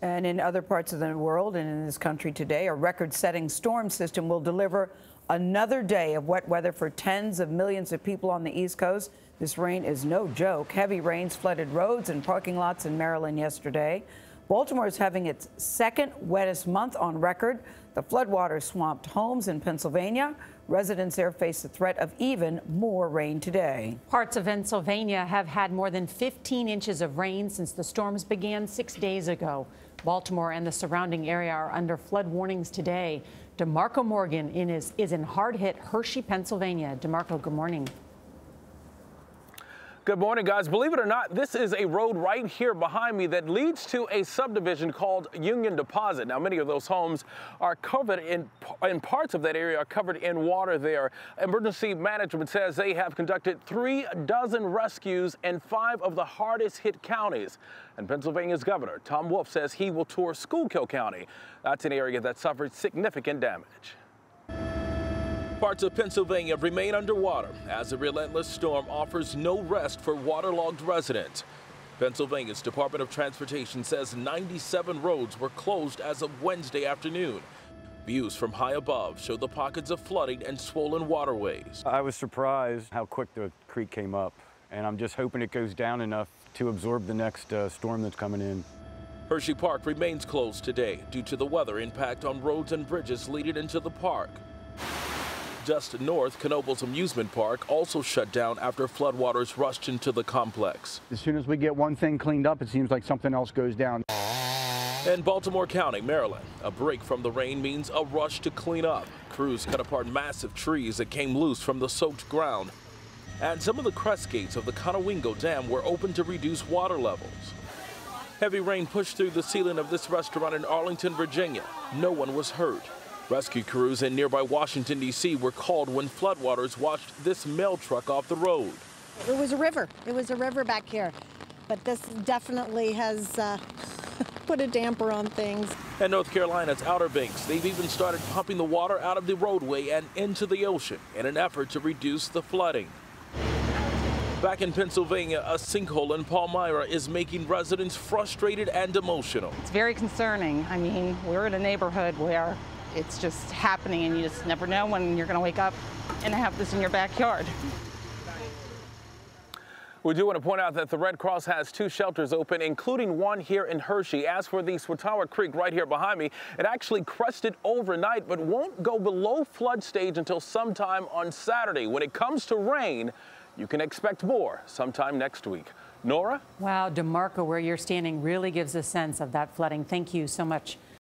And in other parts of the world and in this country today, a record-setting storm system will deliver another day of wet weather for tens of millions of people on the East Coast. This rain is no joke. Heavy rains flooded roads and parking lots in Maryland yesterday. Baltimore is having its second wettest month on record. The floodwaters swamped homes in Pennsylvania. Residents there face the threat of even more rain today. Parts of Pennsylvania have had more than 15 inches of rain since the storms began 6 days ago. Baltimore and the surrounding area are under flood warnings today. DeMarco Morgan is in hard-hit Hershey, Pennsylvania. DeMarco, good morning. Good morning, guys. Believe it or not, this is a road right here behind me that leads to a subdivision called Union Deposit. Now, many of those homes are covered in parts of that area are covered in water there. Emergency management says they have conducted 36 rescues in 5 of the hardest hit counties. And Pennsylvania's Governor Tom Wolf says he will tour Schuylkill County. That's an area that suffered significant damage. Parts of Pennsylvania remain underwater as a relentless storm offers no rest for waterlogged residents. Pennsylvania's Department of Transportation says 97 roads were closed as of Wednesday afternoon. Views from high above show the pockets of flooding and swollen waterways. I was surprised how quick the creek came up, and I'm just hoping it goes down enough to absorb the next storm that's coming in. Hershey Park remains closed today due to the weather impact on roads and bridges leading into the park. Just north, Knoebels Amusement Park also shut down after floodwaters rushed into the complex. As soon as we get one thing cleaned up, it seems like something else goes down. In Baltimore County, Maryland, a break from the rain means a rush to clean up. Crews cut apart massive trees that came loose from the soaked ground. And some of the crest gates of the Conowingo Dam were open to reduce water levels. Heavy rain pushed through the ceiling of this restaurant in Arlington, Virginia. No one was hurt. Rescue crews in nearby Washington, D.C. were called when floodwaters washed this mail truck off the road. It was a river. It was a river back here. But this definitely has put a damper on things. In North Carolina's Outer Banks, they've even started pumping the water out of the roadway and into the ocean in an effort to reduce the flooding. Back in Pennsylvania, a sinkhole in Palmyra is making residents frustrated and emotional. It's very concerning. I mean, we're in a neighborhood where it's just happening and you just never know when you're going to wake up and have this in your backyard. We do want to point out that the Red Cross has 2 shelters open, including one here in Hershey. As for the Swatower Creek right here behind me, it actually crested overnight, but won't go below flood stage until sometime on Saturday. When it comes to rain, you can expect more sometime next week. Norah? Wow, DeMarco, where you're standing really gives a sense of that flooding. Thank you so much.